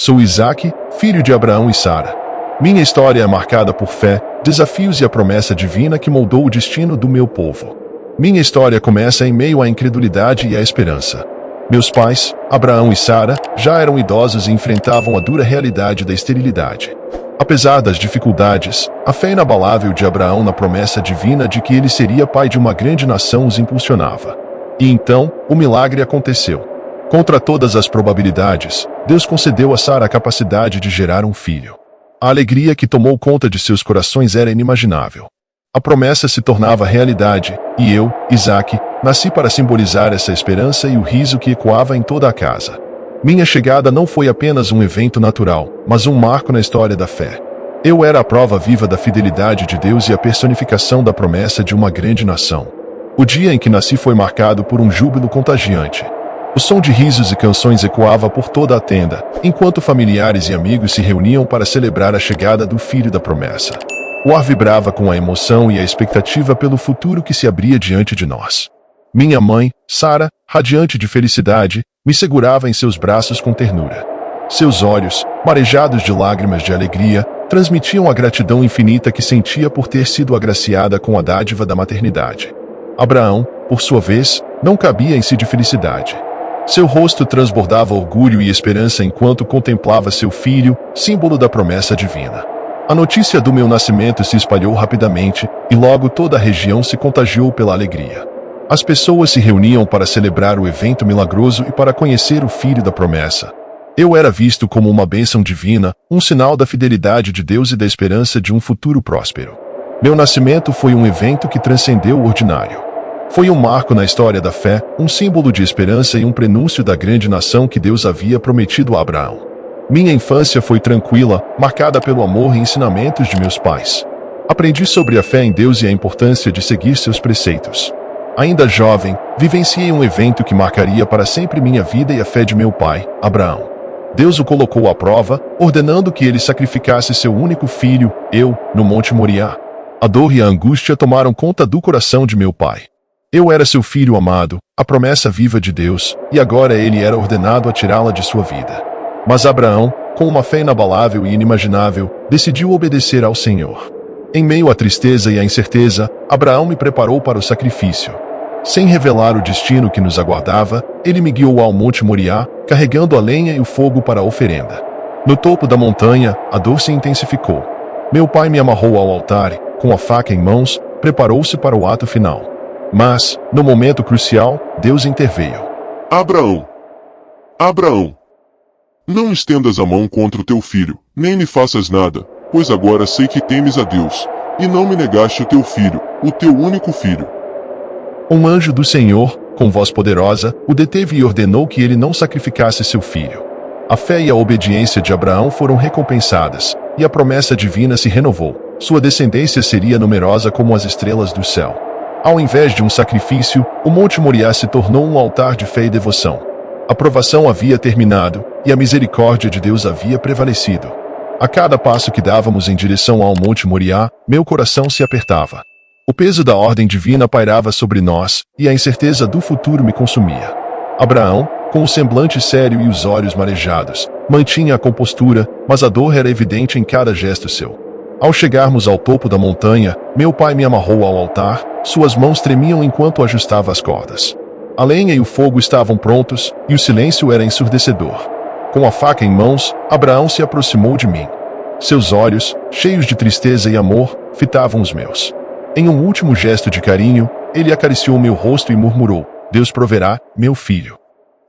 Sou Isaque, filho de Abraão e Sara. Minha história é marcada por fé, desafios e a promessa divina que moldou o destino do meu povo. Minha história começa em meio à incredulidade e à esperança. Meus pais, Abraão e Sara, já eram idosos e enfrentavam a dura realidade da esterilidade. Apesar das dificuldades, a fé inabalável de Abraão na promessa divina de que ele seria pai de uma grande nação os impulsionava. E então, o milagre aconteceu. Contra todas as probabilidades, Deus concedeu a Sara a capacidade de gerar um filho. A alegria que tomou conta de seus corações era inimaginável. A promessa se tornava realidade, e eu, Isaque, nasci para simbolizar essa esperança e o riso que ecoava em toda a casa. Minha chegada não foi apenas um evento natural, mas um marco na história da fé. Eu era a prova viva da fidelidade de Deus e a personificação da promessa de uma grande nação. O dia em que nasci foi marcado por um júbilo contagiante. O som de risos e canções ecoava por toda a tenda, enquanto familiares e amigos se reuniam para celebrar a chegada do filho da promessa. O ar vibrava com a emoção e a expectativa pelo futuro que se abria diante de nós. Minha mãe, Sara, radiante de felicidade, me segurava em seus braços com ternura. Seus olhos, marejados de lágrimas de alegria, transmitiam a gratidão infinita que sentia por ter sido agraciada com a dádiva da maternidade. Abraão, por sua vez, não cabia em si de felicidade. Seu rosto transbordava orgulho e esperança enquanto contemplava seu filho, símbolo da promessa divina. A notícia do meu nascimento se espalhou rapidamente, e logo toda a região se contagiou pela alegria. As pessoas se reuniam para celebrar o evento milagroso e para conhecer o filho da promessa. Eu era visto como uma bênção divina, um sinal da fidelidade de Deus e da esperança de um futuro próspero. Meu nascimento foi um evento que transcendeu o ordinário. Foi um marco na história da fé, um símbolo de esperança e um prenúncio da grande nação que Deus havia prometido a Abraão. Minha infância foi tranquila, marcada pelo amor e ensinamentos de meus pais. Aprendi sobre a fé em Deus e a importância de seguir seus preceitos. Ainda jovem, vivenciei um evento que marcaria para sempre minha vida e a fé de meu pai, Abraão. Deus o colocou à prova, ordenando que ele sacrificasse seu único filho, eu, no Monte Moriá. A dor e a angústia tomaram conta do coração de meu pai. Eu era seu filho amado, a promessa viva de Deus, e agora ele era ordenado a tirá-la de sua vida. Mas Abraão, com uma fé inabalável e inimaginável, decidiu obedecer ao Senhor. Em meio à tristeza e à incerteza, Abraão me preparou para o sacrifício. Sem revelar o destino que nos aguardava, ele me guiou ao Monte Moriá, carregando a lenha e o fogo para a oferenda. No topo da montanha, a dor se intensificou. Meu pai me amarrou ao altar, com a faca em mãos, preparou-se para o ato final. Mas, no momento crucial, Deus interveio. Abraão! Abraão! Não estendas a mão contra o teu filho, nem lhe faças nada, pois agora sei que temes a Deus, e não me negaste o teu filho, o teu único filho. Um anjo do Senhor, com voz poderosa, o deteve e ordenou que ele não sacrificasse seu filho. A fé e a obediência de Abraão foram recompensadas, e a promessa divina se renovou. Sua descendência seria numerosa como as estrelas do céu. Ao invés de um sacrifício, o Monte Moriá se tornou um altar de fé e devoção. A provação havia terminado, e a misericórdia de Deus havia prevalecido. A cada passo que dávamos em direção ao Monte Moriá, meu coração se apertava. O peso da ordem divina pairava sobre nós, e a incerteza do futuro me consumia. Abraão, com o semblante sério e os olhos marejados, mantinha a compostura, mas a dor era evidente em cada gesto seu. Ao chegarmos ao topo da montanha, meu pai me amarrou ao altar, suas mãos tremiam enquanto ajustava as cordas. A lenha e o fogo estavam prontos, e o silêncio era ensurdecedor. Com a faca em mãos, Abraão se aproximou de mim. Seus olhos, cheios de tristeza e amor, fitavam os meus. Em um último gesto de carinho, ele acariciou meu rosto e murmurou: Deus proverá, meu filho.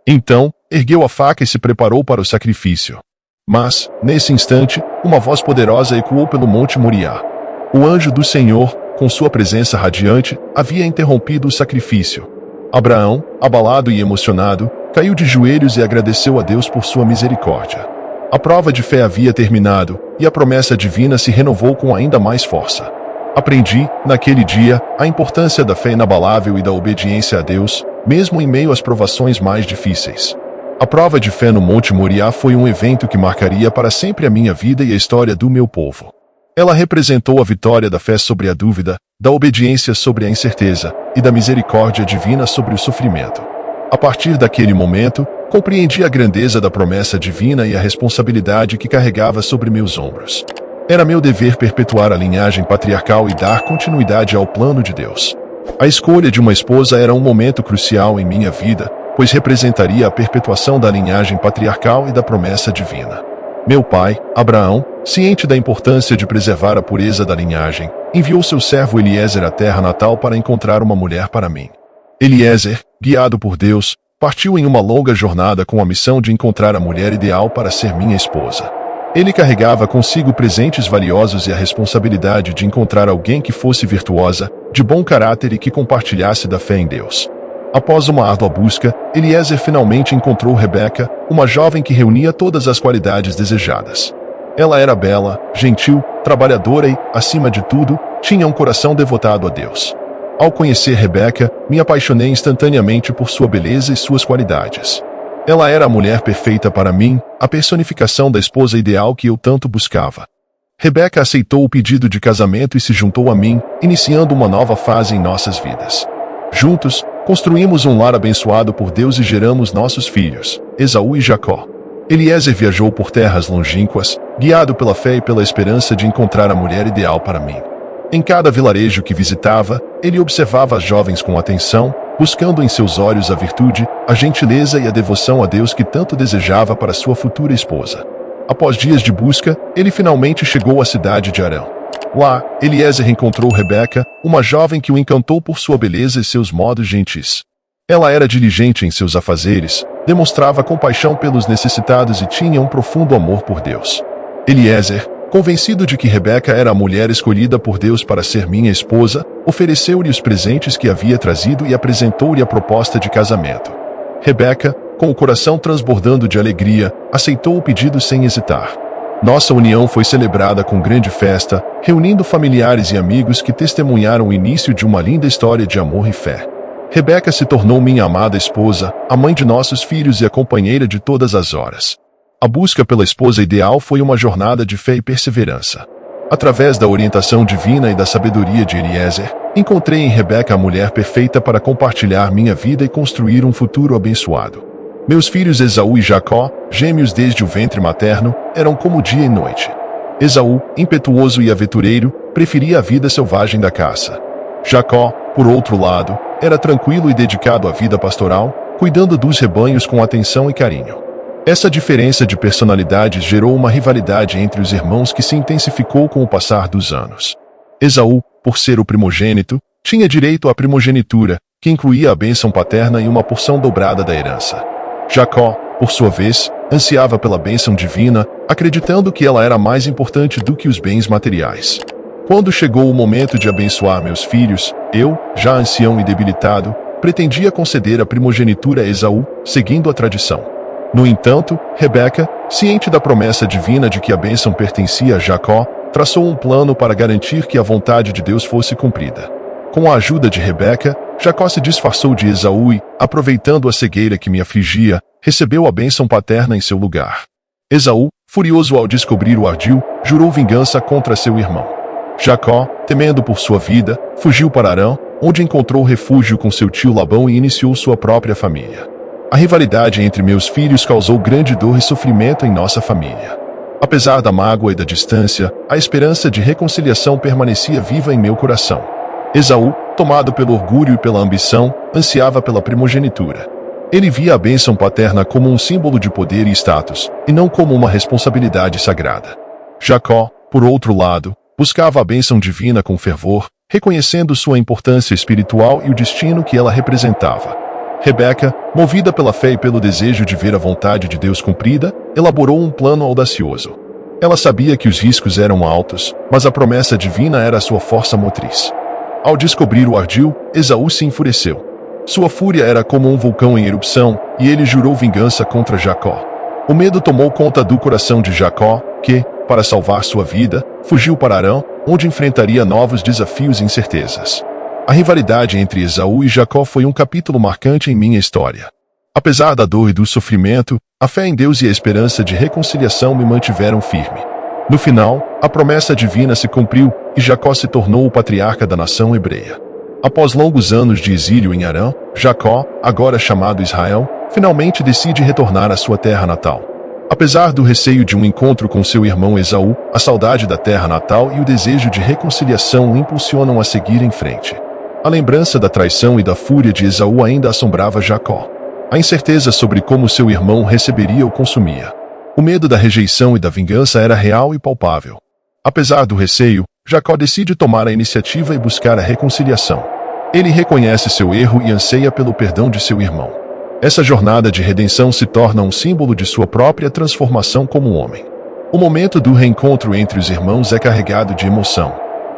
Então, ergueu a faca e se preparou para o sacrifício. Mas, nesse instante, uma voz poderosa ecoou pelo Monte Moriá. O anjo do Senhor, com sua presença radiante, havia interrompido o sacrifício. Abraão, abalado e emocionado, caiu de joelhos e agradeceu a Deus por sua misericórdia. A prova de fé havia terminado, e a promessa divina se renovou com ainda mais força. Aprendi, naquele dia, a importância da fé inabalável e da obediência a Deus, mesmo em meio às provações mais difíceis. A prova de fé no Monte Moriá foi um evento que marcaria para sempre a minha vida e a história do meu povo. Ela representou a vitória da fé sobre a dúvida, da obediência sobre a incerteza e da misericórdia divina sobre o sofrimento. A partir daquele momento, compreendi a grandeza da promessa divina e a responsabilidade que carregava sobre meus ombros. Era meu dever perpetuar a linhagem patriarcal e dar continuidade ao plano de Deus. A escolha de uma esposa era um momento crucial em minha vida, pois representaria a perpetuação da linhagem patriarcal e da promessa divina. Meu pai, Abraão, ciente da importância de preservar a pureza da linhagem, enviou seu servo Eliezer à terra natal para encontrar uma mulher para mim. Eliezer, guiado por Deus, partiu em uma longa jornada com a missão de encontrar a mulher ideal para ser minha esposa. Ele carregava consigo presentes valiosos e a responsabilidade de encontrar alguém que fosse virtuosa, de bom caráter e que compartilhasse da fé em Deus. Após uma árdua busca, Eliezer finalmente encontrou Rebeca, uma jovem que reunia todas as qualidades desejadas. Ela era bela, gentil, trabalhadora e, acima de tudo, tinha um coração devotado a Deus. Ao conhecer Rebeca, me apaixonei instantaneamente por sua beleza e suas qualidades. Ela era a mulher perfeita para mim, a personificação da esposa ideal que eu tanto buscava. Rebeca aceitou o pedido de casamento e se juntou a mim, iniciando uma nova fase em nossas vidas. Juntos, construímos um lar abençoado por Deus e geramos nossos filhos, Esaú e Jacó. Eliezer viajou por terras longínquas, guiado pela fé e pela esperança de encontrar a mulher ideal para mim. Em cada vilarejo que visitava, ele observava as jovens com atenção, buscando em seus olhos a virtude, a gentileza e a devoção a Deus que tanto desejava para sua futura esposa. Após dias de busca, ele finalmente chegou à cidade de Harã. Lá, Eliezer encontrou Rebeca, uma jovem que o encantou por sua beleza e seus modos gentis. Ela era diligente em seus afazeres, demonstrava compaixão pelos necessitados e tinha um profundo amor por Deus. Eliezer, convencido de que Rebeca era a mulher escolhida por Deus para ser minha esposa, ofereceu-lhe os presentes que havia trazido e apresentou-lhe a proposta de casamento. Rebeca, com o coração transbordando de alegria, aceitou o pedido sem hesitar. Nossa união foi celebrada com grande festa, reunindo familiares e amigos que testemunharam o início de uma linda história de amor e fé. Rebeca se tornou minha amada esposa, a mãe de nossos filhos e a companheira de todas as horas. A busca pela esposa ideal foi uma jornada de fé e perseverança. Através da orientação divina e da sabedoria de Eliezer, encontrei em Rebeca a mulher perfeita para compartilhar minha vida e construir um futuro abençoado. Meus filhos Esaú e Jacó, gêmeos desde o ventre materno, eram como dia e noite. Esaú, impetuoso e aventureiro, preferia a vida selvagem da caça. Jacó, por outro lado, era tranquilo e dedicado à vida pastoral, cuidando dos rebanhos com atenção e carinho. Essa diferença de personalidades gerou uma rivalidade entre os irmãos que se intensificou com o passar dos anos. Esaú, por ser o primogênito, tinha direito à primogenitura, que incluía a bênção paterna e uma porção dobrada da herança. Jacó, por sua vez, ansiava pela bênção divina, acreditando que ela era mais importante do que os bens materiais. Quando chegou o momento de abençoar meus filhos, eu, já ancião e debilitado, pretendia conceder a primogenitura a Esaú, seguindo a tradição. No entanto, Rebeca, ciente da promessa divina de que a bênção pertencia a Jacó, traçou um plano para garantir que a vontade de Deus fosse cumprida. Com a ajuda de Rebeca, Jacó se disfarçou de Esaú e, aproveitando a cegueira que me afligia, recebeu a bênção paterna em seu lugar. Esaú, furioso ao descobrir o ardil, jurou vingança contra seu irmão. Jacó, temendo por sua vida, fugiu para Harã, onde encontrou refúgio com seu tio Labão e iniciou sua própria família. A rivalidade entre meus filhos causou grande dor e sofrimento em nossa família. Apesar da mágoa e da distância, a esperança de reconciliação permanecia viva em meu coração. Esaú, tomado pelo orgulho e pela ambição, ansiava pela primogenitura. Ele via a bênção paterna como um símbolo de poder e status, e não como uma responsabilidade sagrada. Jacó, por outro lado, buscava a bênção divina com fervor, reconhecendo sua importância espiritual e o destino que ela representava. Rebeca, movida pela fé e pelo desejo de ver a vontade de Deus cumprida, elaborou um plano audacioso. Ela sabia que os riscos eram altos, mas a promessa divina era a sua força motriz. Ao descobrir o ardil, Esaú se enfureceu. Sua fúria era como um vulcão em erupção, e ele jurou vingança contra Jacó. O medo tomou conta do coração de Jacó, que, para salvar sua vida, fugiu para Harã, onde enfrentaria novos desafios e incertezas. A rivalidade entre Esaú e Jacó foi um capítulo marcante em minha história. Apesar da dor e do sofrimento, a fé em Deus e a esperança de reconciliação me mantiveram firme. No final, a promessa divina se cumpriu e Jacó se tornou o patriarca da nação hebreia. Após longos anos de exílio em Harã, Jacó, agora chamado Israel, finalmente decide retornar à sua terra natal. Apesar do receio de um encontro com seu irmão Esaú, a saudade da terra natal e o desejo de reconciliação o impulsionam a seguir em frente. A lembrança da traição e da fúria de Esaú ainda assombrava Jacó. A incerteza sobre como seu irmão receberia o consumia. O medo da rejeição e da vingança era real e palpável. Apesar do receio, Jacó decide tomar a iniciativa e buscar a reconciliação. Ele reconhece seu erro e anseia pelo perdão de seu irmão. Essa jornada de redenção se torna um símbolo de sua própria transformação como homem. O momento do reencontro entre os irmãos é carregado de emoção.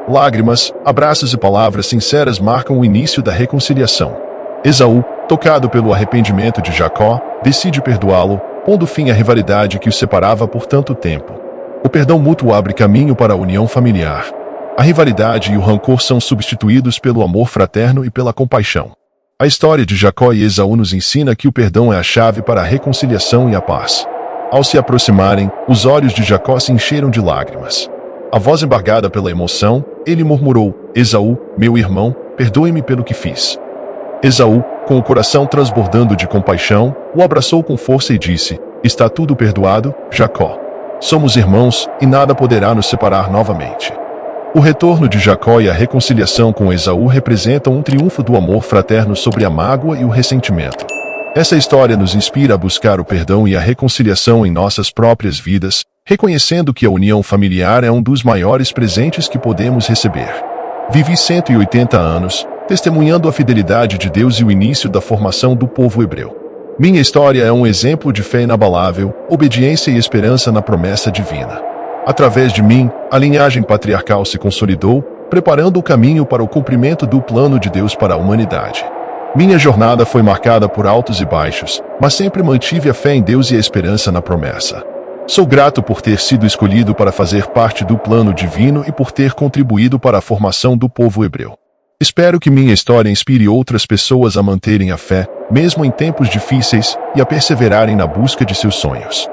Lágrimas, abraços e palavras sinceras marcam o início da reconciliação. Esaú, tocado pelo arrependimento de Jacó, decide perdoá-lo, pondo fim à rivalidade que os separava por tanto tempo. O perdão mútuo abre caminho para a união familiar. A rivalidade e o rancor são substituídos pelo amor fraterno e pela compaixão. A história de Jacó e Esaú nos ensina que o perdão é a chave para a reconciliação e a paz. Ao se aproximarem, os olhos de Jacó se encheram de lágrimas. A voz embargada pela emoção, ele murmurou: Esaú, meu irmão, perdoe-me pelo que fiz. Esaú, com o coração transbordando de compaixão, o abraçou com força e disse: Está tudo perdoado, Jacó. Somos irmãos, e nada poderá nos separar novamente. O retorno de Jacó e a reconciliação com Esaú representam um triunfo do amor fraterno sobre a mágoa e o ressentimento. Essa história nos inspira a buscar o perdão e a reconciliação em nossas próprias vidas, reconhecendo que a união familiar é um dos maiores presentes que podemos receber. Vivi 180 anos, testemunhando a fidelidade de Deus e o início da formação do povo hebreu. Minha história é um exemplo de fé inabalável, obediência e esperança na promessa divina. Através de mim, a linhagem patriarcal se consolidou, preparando o caminho para o cumprimento do plano de Deus para a humanidade. Minha jornada foi marcada por altos e baixos, mas sempre mantive a fé em Deus e a esperança na promessa. Sou grato por ter sido escolhido para fazer parte do plano divino e por ter contribuído para a formação do povo hebreu. Espero que minha história inspire outras pessoas a manterem a fé, mesmo em tempos difíceis, e a perseverarem na busca de seus sonhos.